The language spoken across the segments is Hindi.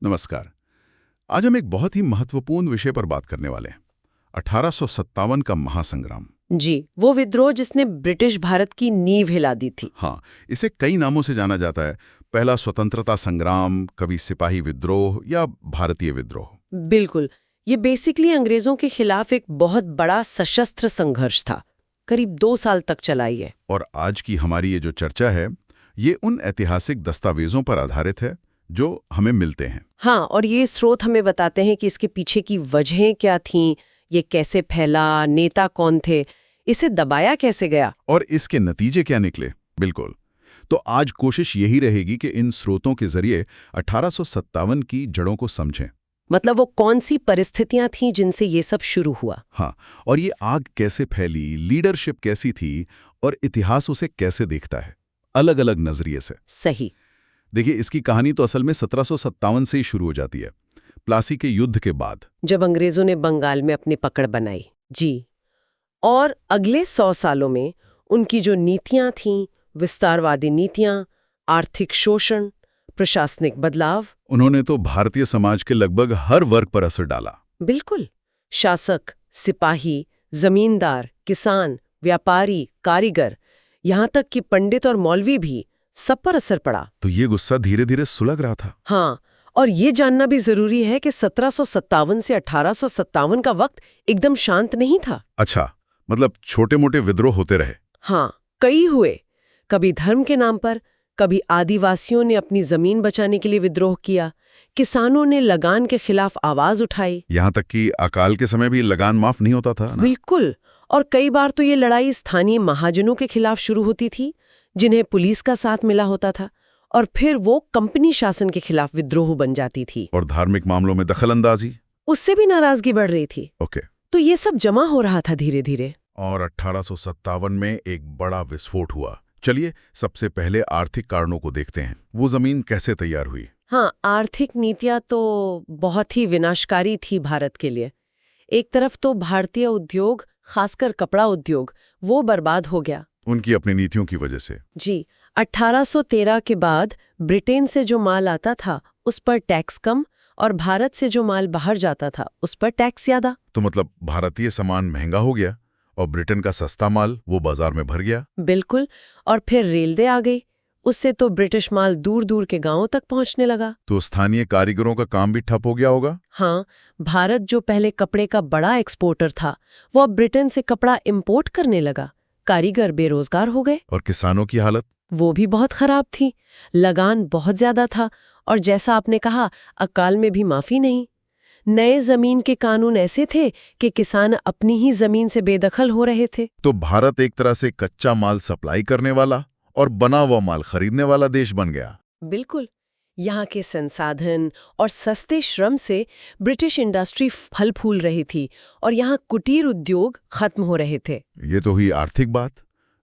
नमस्कार। आज हम एक बहुत ही महत्वपूर्ण विषय पर बात करने वाले हैं। 1857 का महासंग्राम। जी, वो विद्रोह जिसने ब्रिटिश भारत की नींव हिला दी थी। हाँ, इसे कई नामों से जाना जाता है। पहला स्वतंत्रता संग्राम, कभी सिपाही विद्रोह या भारतीय विद्रोह। बिल्कुल, ये बेसिकली अंग्रेजों के खिलाफ एक बहुत बड़ा सशस्त्र संघर्ष था। करीब 2 साल तक चला ये। और आज की हमारी ये जो चर्चा है, ये उन ऐतिहासिक दस्तावेजों पर आधारित है जो हमें मिलते हैं। हाँ, और ये स्रोत हमें बताते हैं कि इसके पीछे की वजहें क्या थीं, ये कैसे फैला, नेता कौन थे, इसे दबाया कैसे गया। और इसके नतीजे क्या निकले। बिल्कुल। तो आज कोशिश यही रहेगी कि इन स्रोतों के जरिए 1857 की जड़ों को समझें। मतलब वो कौन सी परिस्थितियां थीं जिनसे ये सब शुरू हुआ। हाँ, और ये आग कैसे फैली, लीडरशिप कैसी थी और इतिहास उसे कैसे देखता है, अलग अलग नजरिए से। सही। देखिए, इसकी कहानी तो असल में 1757 से ही शुरू हो जाती है, प्लासी के युद्ध के बाद। जब अंग्रेजों ने बंगाल में अपनी पकड़ बनाई। जी। और अगले 100 सालों में उनकी जो नीतियां थीं, विस्तारवादी नीतियां, आर्थिक शोषण, प्रशासनिक बदलाव। उन्होंने तो भारतीय समाज के लगभग हर वर्ग पर असर डाला। बिल्कुल। शासक, सिपाही, जमींदार, किसान, व्यापारी, कारीगर, यहाँ तक कि पंडित और मौलवी भी, सब पर असर पड़ा। तो ये गुस्सा धीरे धीरे सुलग रहा था। हाँ, और ये जानना भी जरूरी है कि 1757 से 1857 का वक्त एकदम शांत नहीं था। अच्छा, मतलब छोटे मोटे विद्रोह होते रहे। हाँ, कई हुए। कभी धर्म के नाम पर, कभी आदिवासियों ने अपनी जमीन बचाने के लिए विद्रोह किया, किसानों ने लगान के खिलाफ आवाज उठाई। यहाँ तक कि अकाल के समय भी लगान माफ नहीं होता था ना? बिल्कुल। और कई बार तो ये लड़ाई स्थानीय महाजनों के खिलाफ शुरू होती थी, जिन्हें पुलिस का साथ मिला होता था, और फिर वो कंपनी शासन के खिलाफ विद्रोह बन जाती थी। और धार्मिक मामलों में दखलंदाजी, उससे भी नाराजगी बढ़ रही थी। ओके। तो ये सब जमा हो रहा था धीरे धीरे। और 1857 में एक बड़ा विस्फोट हुआ। चलिए सबसे पहले आर्थिक कारणों को देखते हैं। वो जमीन कैसे तैयार हुई? हाँ, आर्थिक नीतियां तो बहुत ही विनाशकारी थी भारत के लिए। एक तरफ तो भारतीय उद्योग, खासकर कपड़ा उद्योग, वो बर्बाद हो गया। उनकी अपनी नीतियों की वजह से। जी। 1813 के बाद ब्रिटेन से जो माल आता था उस पर टैक्स कम, और भारत से जो माल बाहर जाता था उस पर टैक्स ज्यादा। तो मतलब भारतीय सामान महंगा हो गया और ब्रिटेन का सस्ता माल वो बाजार में भर गया। बिल्कुल। और फिर रेलवे आ गई, उससे तो ब्रिटिश माल दूर दूर के गांवों तक पहुंचने लगा। तो स्थानीय कारीगरों का काम भी ठप हो गया होगा। हाँ, भारत जो पहले कपड़े का बड़ा एक्सपोर्टर था, वो अब ब्रिटेन से कपड़ा इंपोर्ट करने लगा। कारीगर बेरोजगार हो गए। और किसानों की हालत? वो भी बहुत खराब थी। लगान बहुत ज्यादा था, और जैसा आपने कहा, अकाल में भी माफी नहीं। नए जमीन के कानून ऐसे थे कि किसान अपनी ही जमीन से बेदखल हो रहे थे। तो भारत एक तरह से कच्चा माल सप्लाई करने वाला और बना हुआ माल खरीदने वाला देश बन गया। बिल्कुल। यहाँ के संसाधन और सस्ते श्रम से ब्रिटिश इंडस्ट्री फल फूल रही थी, और यहाँ कुटीर उद्योग खत्म हो रहे थे। ये तो हुई आर्थिक बात।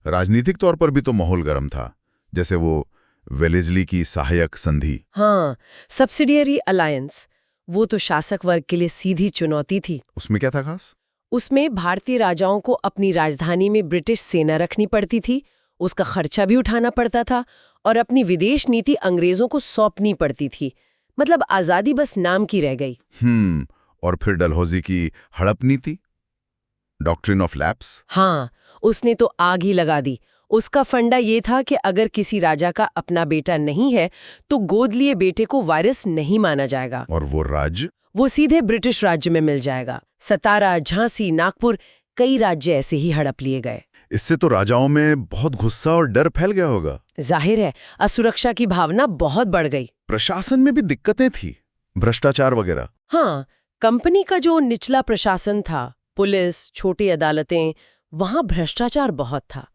राजनीतिक तौर पर भी तो माहौल गर्म था, जैसे वो वेलेस्ली की सहायक संधि। हाँ, सब्सिडियरी अलायंस, वो तो शासक वर्ग के लिए सीधी चुनौती थी। उसमें क्या था खास? उसमें भारतीय राजाओं को अपनी राजधानी में ब्रिटिश सेना रखनी पड़ती थी, उसका खर्चा भी उठाना पड़ता था, और अपनी विदेश नीति अंग्रेजों को सौंपनी पड़ती थी। मतलब आजादी बस नाम की रह गई। और फिर डलहौजी की हड़प नीति, डॉक्ट्रिन ऑफ लैप्स। हाँ, उसने तो आग ही लगा दी। उसका फंडा ये था कि अगर किसी राजा का अपना बेटा नहीं है तो गोद लिए बेटे को वारिस नहीं माना जाएगा, और वो राज्य? वो सीधे ब्रिटिश राज्य में मिल जाएगा। सतारा, झांसी, नागपुर, कई राज्य ऐसे ही हड़प लिए गए। इससे तो राजाओं में बहुत गुस्सा और डर फैल गया होगा। जाहिर है, असुरक्षा की भावना बहुत बढ़ गई। प्रशासन में भी दिक्कतें थी, भ्रष्टाचार वगैरह। हाँ, कंपनी का जो निचला प्रशासन था, पुलिस, छोटी अदालतें, वहां भ्रष्टाचार बहुत था।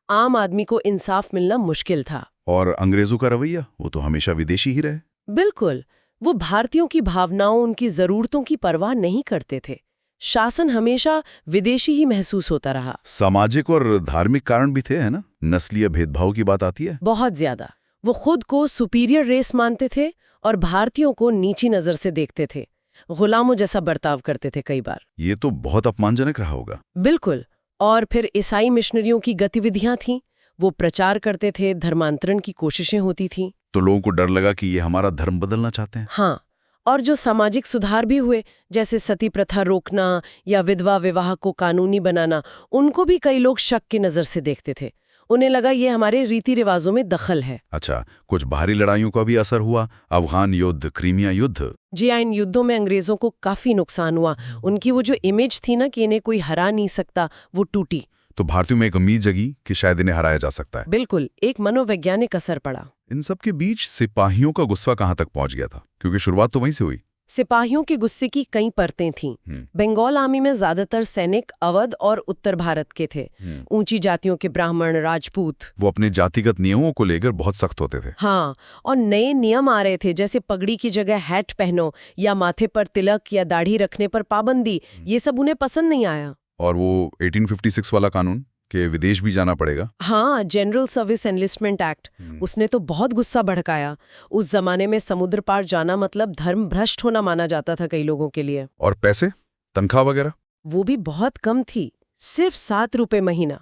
आम आदमी को इंसाफ मिलना मुश्किल था। और अंग्रेजों का रवैया, वो तो हमेशा विदेशी ही रहे। बिल्कुल। वो भारतीयों की भावनाओं, उनकी जरूरतों की परवाह नहीं करते थे। शासन हमेशा विदेशी ही महसूस होता रहा। सामाजिक और धार्मिक कारण भी थे, है ना? नस्लीय भेदभाव की बात आती है। बहुत ज्यादा। वो खुद को सुपीरियर रेस मानते थे और भारतीयों को नीची नजर से देखते थे। गुलामों जैसा बर्ताव करते थे कई बार। ये तो बहुत अपमानजनक रहा होगा। बिल्कुल। और फिर ईसाई मिशनरियों की गतिविधियां थीं, वो प्रचार करते थे, धर्मांतरण की कोशिशें होती थीं। तो लोगों को डर लगा कि ये हमारा धर्म बदलना चाहते हैं। हाँ, और जो सामाजिक सुधार भी हुए, जैसे सती प्रथा रोकना या विधवा विवाह को कानूनी बनाना, उनको भी कई लोग शक की नज़र से देखते थे। उन्हें लगा ये हमारे रीति रिवाजों में दखल है। अच्छा, कुछ बाहरी लड़ाइयों का भी असर हुआ? अफगान युद्ध, क्रीमिया युद्ध। जी हाँ, इन युद्धों में अंग्रेजों को काफी नुकसान हुआ। उनकी वो जो इमेज थी ना कि इन्हें कोई हरा नहीं सकता, वो टूटी। तो भारतीयों में एक उम्मीद जगी कि शायद इन्हें हराया जा सकता है। बिल्कुल, एक मनोवैज्ञानिक असर पड़ा। इन सब के बीच सिपाहियों का गुस्सा कहाँ तक पहुंच गया था? क्योंकि शुरुआत तो वहीं से हुई। सिपाहियों के गुस्से की कई परतें थीं। बंगाल आर्मी में ज्यादातर सैनिक अवध और उत्तर भारत के थे। ऊंची जातियों के ब्राह्मण, राजपूत, वो अपने जातिगत नियमों को लेकर बहुत सख्त होते थे। हाँ, और नए नियम आ रहे थे, जैसे पगड़ी की जगह हैट पहनो या माथे पर तिलक या दाढ़ी रखने पर पाबंदी। ये सब उन्हें पसंद नहीं आया। और वो 1856 वाला कानून कि विदेश भी जाना पड़ेगा। हाँ, जनरल सर्विस एनलिस्टमेंट एक्ट, उसने तो बहुत गुस्सा भड़काया। उस जमाने में समुद्र पार जाना मतलब धर्म भ्रष्ट होना माना जाता था कई लोगों के लिए। और पैसे, तनख्वाह वगैरह? वो भी बहुत कम थी, सिर्फ 7 रुपए महीना।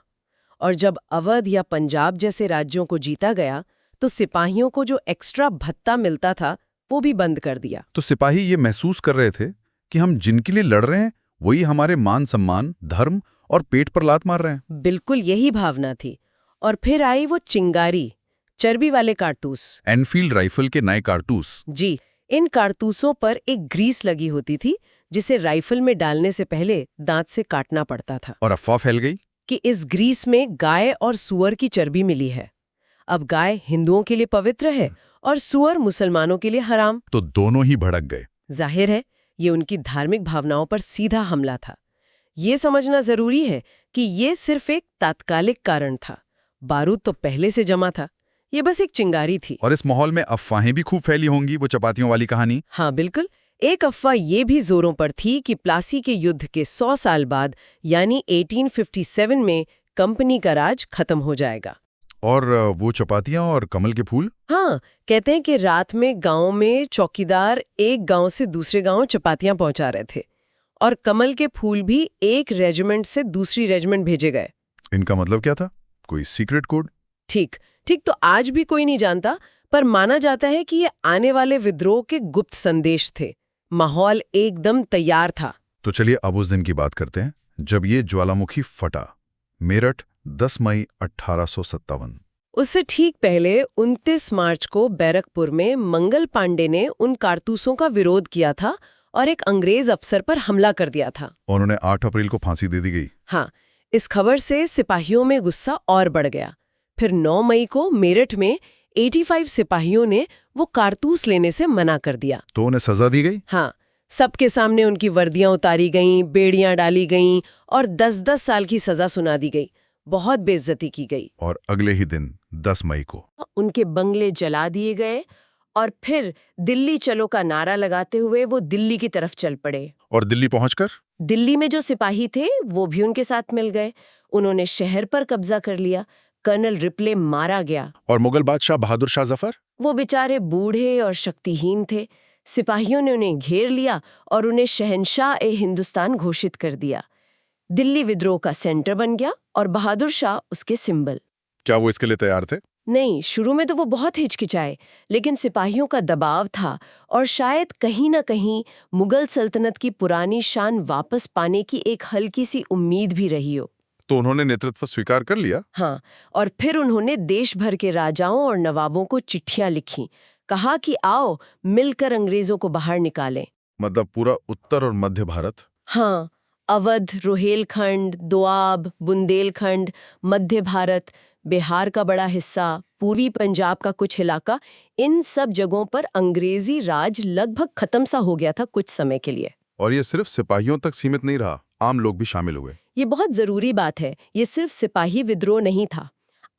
और जब अवध या पंजाब जैसे राज्यों को जीता गया तो सिपाहियों को जो एक्स्ट्रा भत्ता मिलता था वो भी बंद कर दिया। तो सिपाही ये महसूस कर रहे थे कि हम जिनके लिए लड़ रहे हैं वही हमारे मान सम्मान, धर्म और पेट पर लात मार रहे हैं। बिल्कुल यही भावना थी। और फिर आई वो चिंगारी, चर्बी वाले कारतूस। एनफील्ड राइफल के नए कारतूस। जी, इन कारतूसों पर एक ग्रीस लगी होती थी जिसे राइफल में डालने से पहले दांत से काटना पड़ता था। और अफवाह फैल गई कि इस ग्रीस में गाय और सुअर की चर्बी मिली है। अब गाय हिंदुओं के लिए पवित्र है और सुअर मुसलमानों के लिए हराम। तो दोनों ही भड़क गए। जाहिर है ये उनकी धार्मिक भावनाओं पर सीधा हमला था। ये समझना जरूरी है कि ये सिर्फ एक तात्कालिक कारण था। बारूद तो पहले से जमा था, ये बस एक चिंगारी थी। और इस माहौल में अफवाहें भी खूब फैली होंगी, वो चपातियों वाली कहानी। हाँ बिल्कुल, एक अफवाह ये भी जोरों पर थी कि प्लासी के युद्ध के 100 साल बाद यानी 1857 में कंपनी का राज खत्म हो जाएगा। और वो चपातियां और कमल के फूल? हाँ, कहते हैं कि रात में गांव में चौकीदार एक गांव से दूसरे गांव चपातियां पहुंचा रहे थे और कमल के फूल भी एक रेजिमेंट से दूसरी रेजिमेंट भेजे गए। इनका मतलब क्या था? कोई सीक्रेट कोड? ठीक तो आज भी कोई नहीं जानता, पर माना जाता है कि ये आने वाले विद्रोह के गुप्त संदेश थे। माहौल एकदम तैयार था। तो चलिए अब उस दिन की बात करते हैं जब ये ज्वालामुखी फटा। मेरठ, 10 मई 1857। उससे ठीक पहले 29 मार्च को बैरकपुर में मंगल पांडे ने उन कारतूसों का विरोध किया था और एक अंग्रेज अफसर पर हमला कर दिया था। उन्होंने 8 अप्रैल को फांसी दे दी गई। हाँ, इस खबर से सिपाहियों में गुस्सा और बढ़ गया। फिर 9 मई को मेरठ में 85 सिपाहियों ने वो कारतूस लेने से मना कर दिया। तो उन्हें सजा दी गई? हाँ, सबके सामने उनकी वर्दियां उतारी गईं, बेड़ियां डाली गईं और 10-10 साल की सजा सुना दी गई। बहुत बेइज्जती की गई। और अगले ही दिन 10 मई को उनके बंगले जला दिए गए और फिर दिल्ली चलो का नारा लगाते हुए वो दिल्ली की तरफ चल पड़े। और दिल्ली पहुंचकर दिल्ली में जो सिपाही थे वो भी उनके साथ मिल गए। उन्होंने शहर पर कब्जा कर लिया। कर्नल रिप्ले मारा गया। और मुगल बादशाह बहादुर शाह जफर? वो बेचारे बूढ़े और शक्तिहीन थे। सिपाहियों ने उन्हें घेर लिया और उन्हें शहंशाह-ए-हिंदुस्तान घोषित कर दिया। दिल्ली विद्रोह का सेंटर बन गया और बहादुर शाह उसके सिंबल। क्या वो इसके लिए तैयार थे? नहीं, शुरू में तो वो बहुत हिचकिचाए, लेकिन सिपाहियों का दबाव था और शायद कहीं ना कहीं मुगल सल्तनत की पुरानी शान वापस पाने की एक हल्की सी उम्मीद भी रही हो। तो उन्होंने नेतृत्व स्वीकार कर लिया? हाँ, और फिर उन्होंने देश भर के राजाओं और नवाबों को चिट्ठियां लिखीं, कहा कि आओ मिलकर अंग्रेजों को बाहर निकालें। मतलब पूरा उत्तर और मध्य भारत? हाँ, अवध, रोहेलखंड, दोआब, बुंदेलखंड, मध्य भारत, बिहार का बड़ा हिस्सा, पूर्वी पंजाब का कुछ इलाका, इन सब जगहों पर अंग्रेजी राज लगभग खत्म सा हो गया था कुछ समय के लिए। और ये सिर्फ सिपाहियों तक सीमित नहीं रहा, आम लोग भी शामिल हुए। ये बहुत जरूरी बात है। ये सिर्फ सिपाही विद्रोह नहीं था।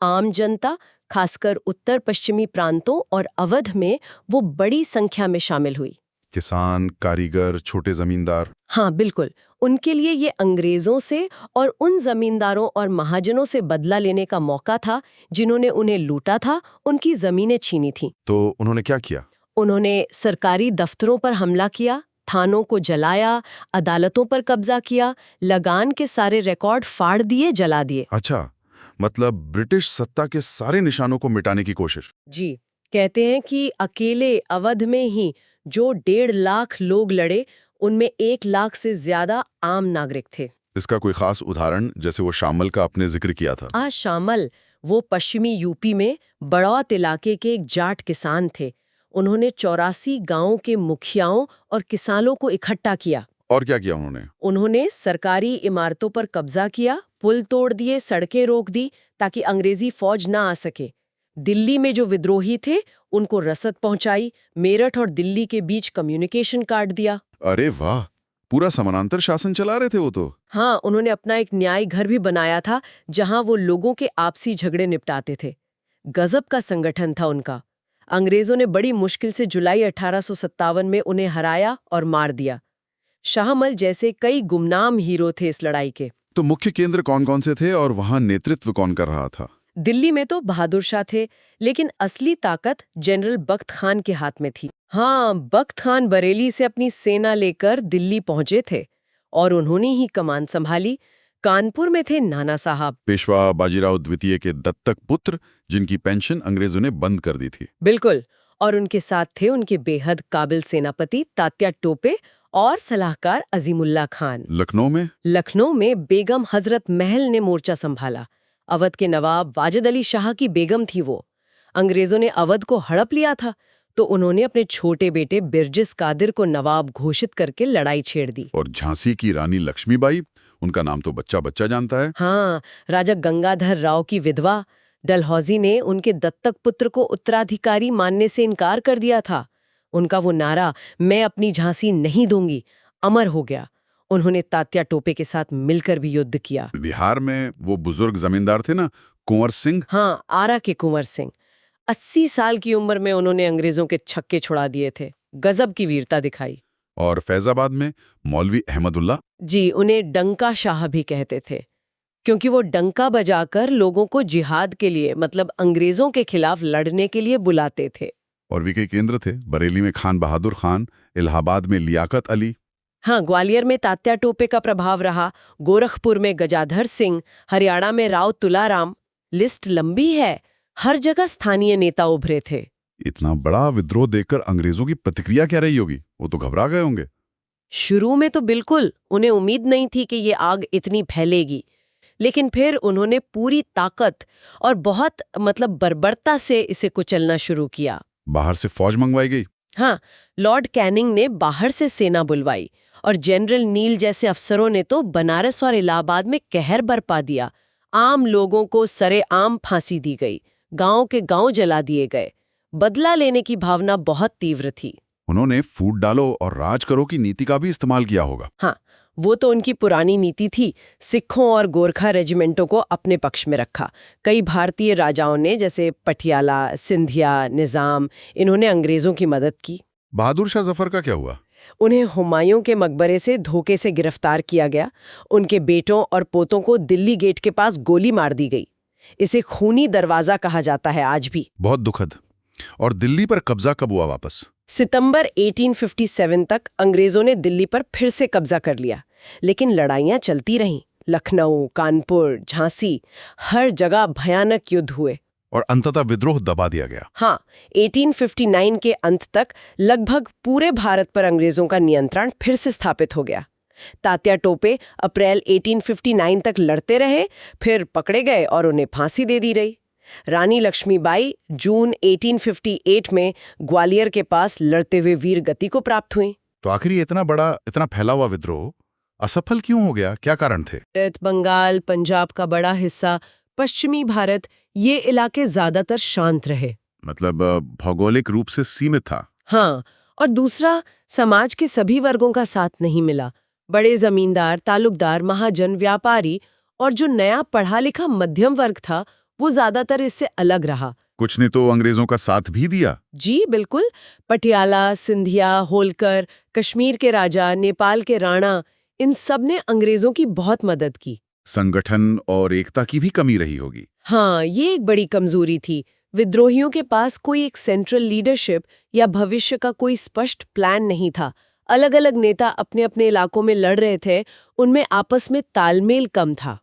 आम जनता, खासकर उत्तर पश्चिमी प्रांतों और अवध में, वो बड़ी संख्या में शामिल हुई। किसान, कारीगर, छोटे जमींदार। हाँ बिल्कुल, उनके लिए ये अंग्रेजों से और उन जमींदारों और महाजनों से बदला लेने का मौका था जिन्होंने उन्हें लूटा था, उनकी जमीनें छीनी थीं। तो उन्होंने क्या किया? उन्होंने सरकारी दफ्तरों पर हमला किया, थानों को जलाया, अदालतों पर कब्जा किया, लगान के सारे रिकॉर्ड फाड़ दिए, जला दिए। अच्छा, मतलब ब्रिटिश सत्ता के सारे निशानों को मिटाने की कोशिश। जी, कहते हैं कि अकेले अवध में ही जो 1.5 लाख लोग लड़े, उनमें 1 लाख से ज्यादा आम नागरिक थे। इसका कोई खास उदाहरण, जैसे वो शामल का आपने जिक्र किया था? शामल वो पश्चिमी यूपी में बड़ौत इलाके के एक जाट किसान थे। उन्होंने 84 गांवों के मुखियाओं और किसानों को इकट्ठा किया। और क्या किया उन्होंने? उन्होंने सरकारी इमारतों पर कब्जा किया, पुल तोड़ दिए, सड़कें रोक दी ताकि अंग्रेजी फौज ना आ सके। दिल्ली में जो विद्रोही थे उनको रसद पहुंचाई, मेरठ और दिल्ली के बीच कम्युनिकेशन काट दिया। अरे वाह, पूरा समानांतर शासन चला रहे थे वो तो। हाँ, उन्होंने अपना एक न्याय घर भी बनाया था जहां वो लोगों के आपसी झगड़े निपटाते थे। गजब का संगठन था उनका। अंग्रेजों ने बड़ी मुश्किल से जुलाई 1857 में उन्हें हराया और मार दिया। शाहमल जैसे कई गुमनाम हीरो थे इस लड़ाई के। तो मुख्य केंद्र कौन-कौन से थे और वहां नेतृत्व कौन कर रहा था? दिल्ली में तो बहादुर शाह थे, लेकिन असली ताकत जनरल बख्त खान के हाथ में थी। हाँ, बख्त खान बरेली से अपनी सेना लेकर दिल्ली पहुंचे थे और उन्होंने ही कमान संभाली। कानपुर में थे नाना साहब। पेशवा बाजीराव द्वितीय के दत्तक पुत्र, जिनकी पेंशन अंग्रेजों ने बंद कर दी थी। बिल्कुल, और उनके साथ थे उनके बेहद काबिल सेनापति तात्या टोपे और सलाहकार अजीमुल्ला खान। लखनऊ में बेगम हजरत महल ने मोर्चा संभाला। अवध के नवाब वाजिद अली शाह की बेगम थी वो। अंग्रेजों ने अवध को हड़प लिया था, तो उन्होंने अपने छोटे बेटे बिरजिस कादिर को नवाब घोषित करके लड़ाई छेड़ दी। और झांसी की रानी लक्ष्मीबाई, उनका नाम तो बच्चा बच्चा जानता है। हाँ, राजा गंगाधर राव की विधवा डलहौजी ने उनके दत्तक पुत्र को उत्तराधिकारी मानने से इनकार कर दिया था। उनका वो नारा, मैं अपनी झांसी नहीं दूंगी, अमर हो गया। उन्होंने तात्या टोपे के साथ मिलकर भी युद्ध किया। बिहार में वो बुजुर्ग जमींदार थे ना, कुंवर सिंह। हाँ, आरा के कुंवर सिंह। 80 साल की उम्र में उन्होंने अंग्रेजों के छक्के छुड़ा दिए थे। गजब की वीरता दिखाई। और फैजाबाद में मौलवी अहमदुल्ला जी, उन्हें डंका शाह भी कहते थे, क्योंकि वो डंका बजाकर लोगों को जिहाद के लिए, मतलब अंग्रेजों के खिलाफ लड़ने के लिए बुलाते थे। और भी कई केंद्र थे। बरेली में खान बहादुर खान, इलाहाबाद में लियाकत अली। हाँ, ग्वालियर में तात्या टोपे का प्रभाव रहा, गोरखपुर में गजाधर सिंह, हरियाणा में राव तुलाराम। लिस्ट लंबी है, हर जगह स्थानीय नेता उभरे थे। इतना बड़ा विद्रोह देखकर अंग्रेजों की प्रतिक्रिया क्या रही होगी? वो तो घबरा गए होंगे। शुरू में तो बिल्कुल, उन्हें उम्मीद नहीं थी कि ये आग इतनी फैलेगी, लेकिन फिर उन्होंने पूरी ताकत और बहुत बर्बरता से इसे कुचलना शुरू किया। बाहर से फौज मंगवाई गई। हाँ, लॉर्ड कैनिंग ने बाहर से सेना बुलवाई और जनरल नील जैसे अफसरों ने तो बनारस और इलाहाबाद में कहर बरपा दिया। आम लोगों को सरेआम फांसी दी गई, गांव के गांव जला दिए गए। बदला लेने की भावना बहुत तीव्र थी। उन्होंने फूट डालो और राज करो की नीति का भी इस्तेमाल किया होगा। हाँ, वो तो उनकी पुरानी नीति थी। सिखों और गोरखा रेजिमेंटों को अपने पक्ष में रखा। कई भारतीय राजाओं ने, जैसे पटियाला, सिंधिया, निजाम, इन्होंने अंग्रेजों की मदद की। बहादुर शाह जफर का क्या हुआ? उन्हें हुमायूं के मकबरे से धोखे से गिरफ्तार किया गया। उनके बेटों और पोतों को दिल्ली गेट के पास गोली मार दी गई। इसे खूनी दरवाजा कहा जाता है आज भी। बहुत दुखद। और दिल्ली पर कब्जा कब हुआ वापस? सितंबर 1857 तक अंग्रेजों ने दिल्ली पर फिर से कब्जा कर लिया, लेकिन लड़ाइयां चलती रहीं। लखनऊ, कानपुर, झांसी, हर जगह भयानक युद्ध हुए और अंततः विद्रोह दबा दिया गया। हाँ, 1859 के अंत तक लगभग पूरे भारत पर अंग्रेजों का नियंत्रण फिर से स्थापित हो गया। तात्या टोपे अप्रैल 1859 तक लड़ते रहे, फिर पकड़े गए और उन्हें फांसी दे दी गई। रानी लक्ष्मीबाई जून 1858 में ग्वालियर के पास लड़ते हुए वीर गति को प्राप्त हुई। तो आखिर ये इतना बड़ा, इतना फैला हुआ विद्रोह असफल क्यों हो गया? क्या कारण थे? बंगाल, पंजाब का बड़ा हिस्सा, पश्चिमी भारत, ये इलाके ज्यादातर शांत रहे। मतलब भौगोलिक रूप से सीमित था। हाँ, और दूसरा, समाज के सभी वर्गों का साथ नहीं मिला। बड़े जमींदार, तालुकदार, महाजन, व्यापारी और जो नया पढ़ा लिखा मध्यम वर्ग था, वो ज्यादातर इससे अलग रहा। कुछ ने तो अंग्रेजों का साथ भी दिया। जी बिल्कुल। पटियाला, सिंधिया, होलकर, कश्मीर के राजा, नेपाल के राणा, इन सब ने अंग्रेजों की बहुत मदद की। संगठन और एकता की भी कमी रही होगी। हाँ, ये एक बड़ी कमजोरी थी। विद्रोहियों के पास कोई एक सेंट्रल लीडरशिप या भविष्य का कोई स्पष्ट प्लान नहीं था। अलग अलग नेता अपने अपने इलाकों में लड़ रहे थे, उनमें आपस में तालमेल कम था।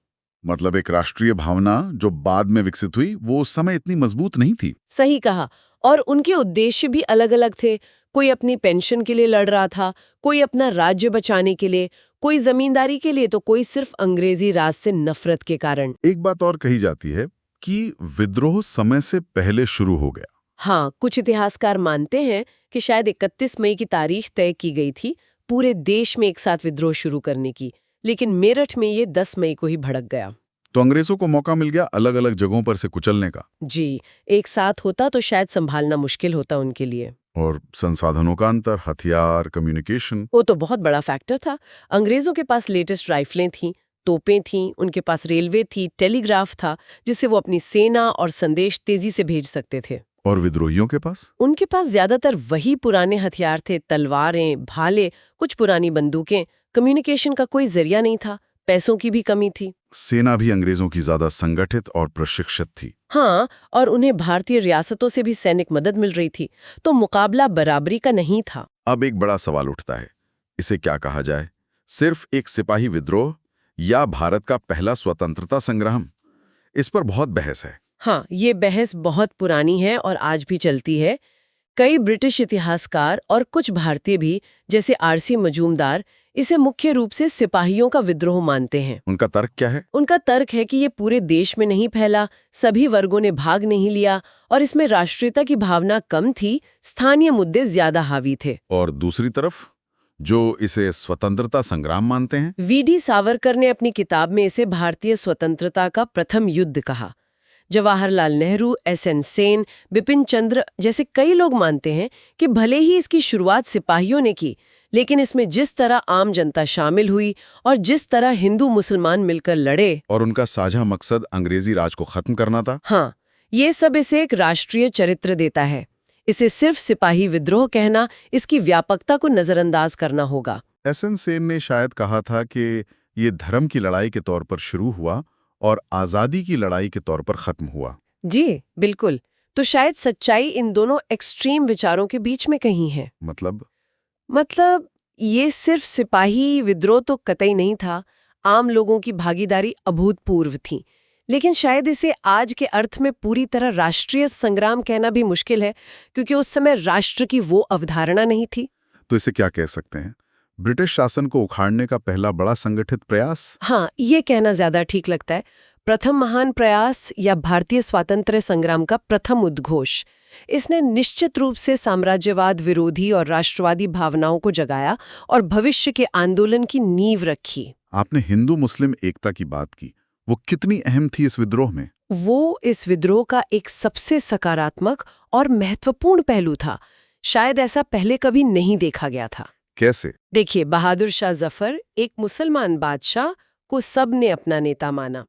मतलब एक राष्ट्रीय भावना जो बाद में विकसित हुई, वो उस समय इतनी मजबूत नहीं थी। सही कहा। और उनके उद्देश्य भी अलग अलग थे। कोई अपनी पेंशन के लिए लड़ रहा था, कोई अपना राज्य बचाने के लिए, कोई जमींदारी के लिए, तो कोई सिर्फ अंग्रेजी राज से नफरत के कारण। एक बात और कही जाती है कि विद्रोह समय से पहले शुरू हो गया। हाँ, कुछ इतिहासकार मानते हैं कि शायद 31 मई की तारीख तय की गई थी पूरे देश में एक साथ विद्रोह शुरू करने की, लेकिन मेरठ में ये 10 मई को ही भड़क गया। तो अंग्रेजों को मौका मिल गया अलग अलग जगहों पर से कुचलने का। जी, एक साथ होता तो शायद संभालना मुश्किल होता उनके लिए। और संसाधनों का अंतर, हथियार, कम्युनिकेशन। वो तो बहुत बड़ा फैक्टर था। अंग्रेजों के पास लेटेस्ट राइफलें थीं, तोपें थीं, उनके पास रेलवे थी, टेलीग्राफ था, जिससे वो अपनी सेना और संदेश तेजी से भेज सकते थे। और विद्रोहियों के पास? उनके पास ज्यादातर वही पुराने हथियार थे, तलवारें, भाले, कुछ पुरानी बंदूकें। कम्युनिकेशन का कोई जरिया नहीं था, पैसों की भी कमी थी। सेना भी अंग्रेजों की ज्यादा संगठित और प्रशिक्षित थी। हाँ, और उन्हें भारतीय रियासतों से भी सैनिक मदद मिल रही थी, तो मुकाबला बराबरी का नहीं था। अब एक बड़ा सवाल उठता है, इसे क्या कहा जाए? सिर्फ एक सिपाही विद्रोह या भारत का पहला स्वतंत्रता संग्राम? इस पर बहुत बहस है। हाँ, ये बहस बहुत पुरानी है और आज भी चलती है। कई ब्रिटिश इतिहासकार और कुछ भारतीय भी, जैसे आरसी मजूमदार, इसे मुख्य रूप से सिपाहियों का विद्रोह मानते हैं। उनका तर्क क्या है? उनका तर्क है कि ये पूरे देश में नहीं फैला, सभी वर्गों ने भाग नहीं लिया और इसमें राष्ट्रीयता की भावना कम थी, स्थानीय मुद्दे ज्यादा हावी थे। और दूसरी तरफ जो इसे स्वतंत्रता संग्राम मानते हैं? वीडी सावरकर ने अपनी किताब में इसे भारतीय स्वतंत्रता का प्रथम युद्ध कहा। जवाहरलाल नेहरू, एसएन सेन, बिपिन चंद्र जैसे कई लोग मानते हैं कि भले ही इसकी शुरुआत सिपाहियों ने की, लेकिन इसमें जिस तरह आम जनता शामिल हुई और जिस तरह हिंदू मुसलमान मिलकर लड़े, और उनका साझा मकसद अंग्रेजी राज को खत्म करना था। हाँ, ये सब इसे एक राष्ट्रीय चरित्र देता है। इसे सिर्फ सिपाही विद्रोह कहना, इसकी व्यापकता को नजरअंदाज करना होगा। एसएन सेन ने शायद कहा था कि ये धर्म की लड़ाई के तौर पर शुरू हुआ और आजादी की लड़ाई के तौर पर खत्म हुआ। जी, बिल्कुल। तो शायद सच्चाई इन दोनों एक्सट्रीम विचारों के बीच में कहीं है। मतलब ये सिर्फ सिपाही विद्रोह तो कतई नहीं था, आम लोगों की भागीदारी अभूतपूर्व थी। लेकिन शायद इसे आज के अर्थ में पूरी तरह राष्ट्रीय संग्राम कहना भी मुश्किल है, क्योंकि उस समय राष्ट्र की वो अवधारणा नहीं थी। तो इसे क्या कह सकते हैं? ब्रिटिश शासन को उखाड़ने का पहला बड़ा संगठित प्रयास? हाँ, ये कहना ज्यादा ठीक लगता है। प्रथम महान प्रयास या भारतीय स्वातंत्र्य संग्राम का प्रथम उद्घोष। इसने निश्चित रूप से साम्राज्यवाद विरोधी और राष्ट्रवादी भावनाओं को जगाया और भविष्य के आंदोलन की नींव रखी। आपने हिंदू मुस्लिम एकता की बात की, वो कितनी अहम थी इस विद्रोह में? वो इस विद्रोह का एक सबसे सकारात्मक और महत्वपूर्ण पहलू था। शायद ऐसा पहले कभी नहीं देखा गया था। कैसे? देखिए, बहादुर शाह जफर, एक मुसलमान बादशाह को सब ने अपना नेता माना।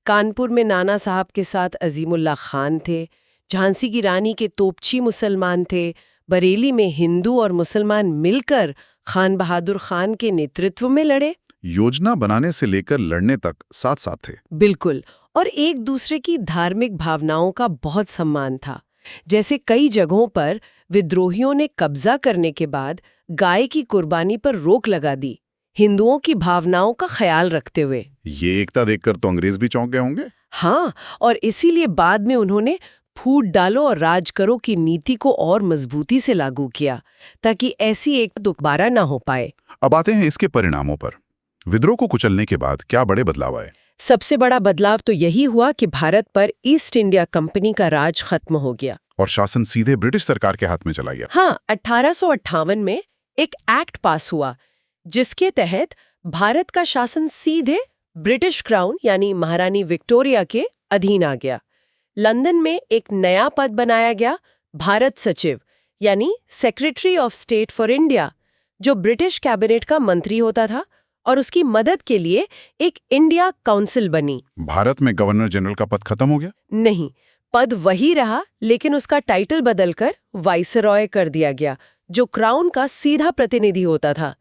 कानपुर में नाना साहब के साथ अजीमुल्ला खान थे, झांसी की रानी के तोपची मुसलमान थे, बरेली में हिंदू और मुसलमान मिलकर खान बहादुर खान के नेतृत्व में लड़े। योजना बनाने से लेकर लड़ने तक साथ साथ थे। बिल्कुल, और एक दूसरे की धार्मिक भावनाओं का बहुत सम्मान था। जैसे कई जगहों पर विद्रोहियों ने कब्जा करने के बाद गाय की कुर्बानी पर रोक लगा दी, हिंदुओं की भावनाओं का ख्याल रखते हुए। ये एकता देखकर तो अंग्रेज भी चौंक गए होंगे। हाँ, और इसीलिए बाद में उन्होंने फूट डालो और राज करो की नीति को और मजबूती से लागू किया, ताकि ऐसी एक दोबारा ना हो पाए। अब आते हैं इसके परिणामों पर। विद्रोह को कुचलने के बाद क्या बड़े बदलाव आए? सबसे बड़ा बदलाव तो यही हुआ कि भारत पर ईस्ट इंडिया कंपनी का राज खत्म हो गया और शासन सीधे ब्रिटिश सरकार के हाथ में चला गया। हाँ, 1858 में एक एक्ट पास हुआ जिसके तहत भारत का शासन सीधे ब्रिटिश क्राउन यानी महारानी विक्टोरिया के अधीन आ गया। लंदन में एक नया पद बनाया गया, भारत सचिव यानी secretary of state for India, जो ब्रिटिश कैबिनेट का मंत्री होता था, और उसकी मदद के लिए एक इंडिया काउंसिल बनी। भारत में गवर्नर जनरल का पद खत्म हो गया? नहीं, पद वही रहा, लेकिन उसका टाइटल बदलकर वाइसरॉय कर दिया गया, जो क्राउन का सीधा प्रतिनिधि होता था।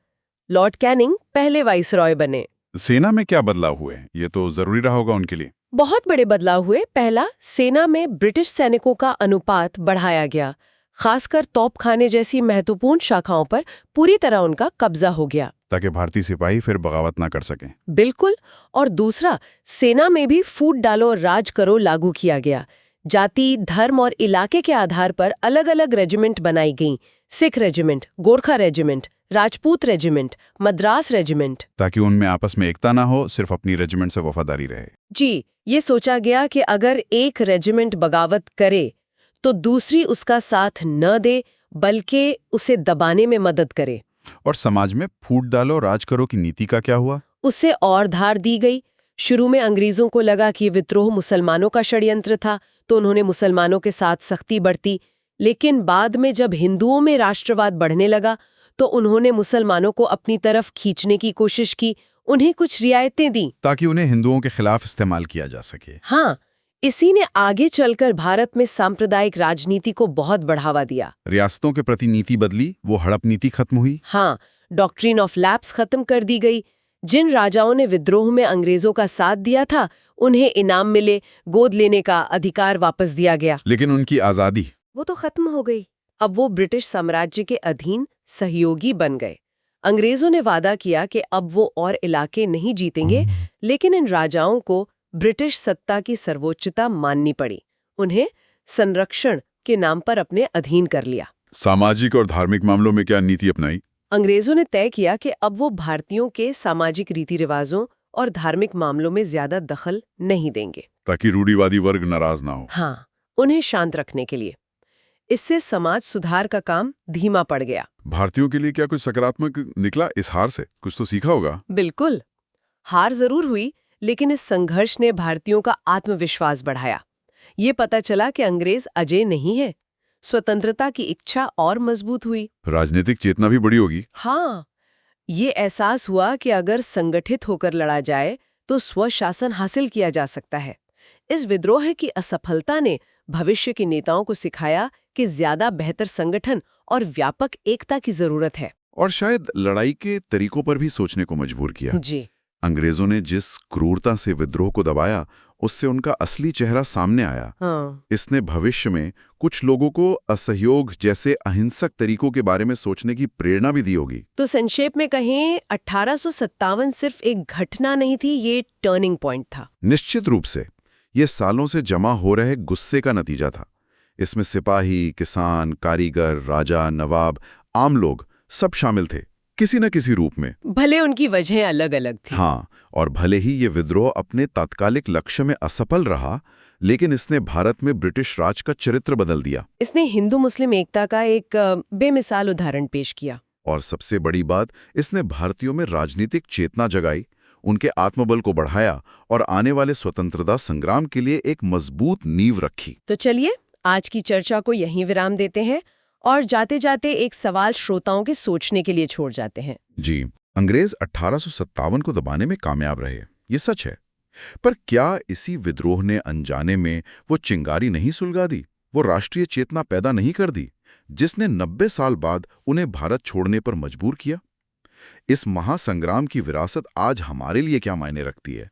लॉर्ड कैनिंग पहले वाइसरॉय बने। सेना में क्या बदलाव हुए? ये तो जरूरी रहा होगा उनके लिए। बहुत बड़े बदलाव हुए। पहला, सेना में ब्रिटिश सैनिकों का अनुपात बढ़ाया गया, खासकर तोपखाने जैसी महत्वपूर्ण शाखाओं पर पूरी तरह उनका कब्जा हो गया, ताकि भारतीय सिपाही फिर बगावत ना कर सकें। बिल्कुल। और दूसरा, सेना में भी फूट डालो और राज करो लागू किया गया, जाति, धर्म और इलाके के आधार पर अलग अलग रेजिमेंट बनाई गईं। Sikh regiment, Gorkha regiment, Rajput regiment, Madras regiment. ताकि उनमें आपस में एकता ना हो, सिर्फ अपनी रेजिमेंट से वफादारी रहे। जी, ये सोचा गया कि अगर एक रेजिमेंट बगावत करे तो दूसरी उसका साथ न दे, बल्कि उसे दबाने में मदद करे। और समाज में फूट डालो राज करो की नीति का क्या हुआ? उससे और धार दी गई। शुरू में अंग्रेजों को लगा कि विद्रोह मुसलमानों का षड्यंत्र था, तो उन्होंने मुसलमानों के साथ सख्ती बरती। लेकिन बाद में जब हिंदुओं में राष्ट्रवाद बढ़ने लगा, तो उन्होंने मुसलमानों को अपनी तरफ खींचने की कोशिश की, उन्हें कुछ रियायतें दी ताकि उन्हें हिंदुओं के खिलाफ इस्तेमाल किया जा सके। हाँ, इसी ने आगे चलकर भारत में सांप्रदायिक राजनीति को बहुत बढ़ावा दिया। रियासतों के प्रति नीति बदली, वो हड़प नीति खत्म हुई। हाँ, डॉक्ट्रिन ऑफ लैप्स खत्म कर दी गई। जिन राजाओं ने विद्रोह में अंग्रेजों का साथ दिया था, उन्हें इनाम मिले, गोद लेने का अधिकार वापस दिया गया। लेकिन उनकी आजादी वो तो खत्म हो गई। अब वो ब्रिटिश साम्राज्य के अधीन सहयोगी बन गए। अंग्रेजों ने वादा किया कि अब वो और इलाके नहीं जीतेंगे, लेकिन इन राजाओं को ब्रिटिश सत्ता की सर्वोच्चता माननी पड़ी। उन्हें संरक्षण के नाम पर अपने अधीन कर लिया। सामाजिक और धार्मिक मामलों में क्या नीति अपनाई? अंग्रेजों ने तय किया कि अब वो भारतीयों के सामाजिक रीति रिवाजों और धार्मिक मामलों में ज्यादा दखल नहीं देंगे, ताकि रूढ़िवादी वर्ग नाराज ना हो। हाँ, उन्हें शांत रखने के लिए। इससे समाज सुधार का काम धीमा पड़ गया। भारतीयों के लिए क्या कुछ सकारात्मक निकला इस हार से? कुछ तो सीखा होगा। बिल्कुल, हार जरूर हुई, लेकिन इस संघर्ष ने भारतीयों का आत्मविश्वास बढ़ाया। ये पता चला कि अंग्रेज अजय नहीं है। स्वतंत्रता की इच्छा और मजबूत हुई। राजनीतिक चेतना भी बड़ी होगी। हाँ, ये एहसास हुआ कि अगर संगठित होकर लड़ा जाए तो स्वशासन हासिल किया जा सकता है। इस विद्रोह की असफलता ने भविष्य के नेताओं को सिखाया कि ज्यादा बेहतर संगठन और व्यापक एकता की जरूरत है। और शायद लड़ाई के तरीकों पर भी सोचने को मजबूर किया। जी, अंग्रेजों ने जिस क्रूरता से विद्रोह को दबाया, उससे उनका असली चेहरा सामने आया। हाँ, इसने भविष्य में कुछ लोगों को असहयोग जैसे अहिंसक तरीकों के बारे में सोचने की प्रेरणा भी दी होगी। तो संक्षेप में कहें, 1857 सिर्फ एक घटना नहीं थी, ये टर्निंग पॉइंट था। निश्चित रूप से ये सालों से जमा हो रहे गुस्से का नतीजा था। इसमें सिपाही, किसान, कारीगर, राजा, नवाब, आम लोग सब शामिल थे, किसी न किसी रूप में। भले उनकी वजहें अलग अलग थी। हाँ, और भले ही ये विद्रोह अपने तात्कालिक लक्ष्य में असफल रहा, लेकिन इसने भारत में ब्रिटिश राज का चरित्र बदल दिया। इसने हिंदू मुस्लिम एकता का एक बेमिसाल उदाहरण पेश किया। और सबसे बड़ी बात, इसने भारतीयों में राजनीतिक चेतना जगाई, उनके आत्मबल को बढ़ाया और आने वाले स्वतंत्रता संग्राम के लिए एक मजबूत नींव रखी। तो चलिए, आज की चर्चा को यहीं विराम देते हैं और जाते जाते एक सवाल श्रोताओं के सोचने के लिए छोड़ जाते हैं। जी, अंग्रेज 1857 को दबाने में कामयाब रहे, ये सच है। पर क्या इसी विद्रोह ने अनजाने में वो चिंगारी नहीं सुलगा दी, वो राष्ट्रीय चेतना पैदा नहीं कर दी, जिसने 90 साल बाद उन्हें भारत छोड़ने पर मजबूर किया? इस महासंग्राम की विरासत आज हमारे लिए क्या मायने रखती है?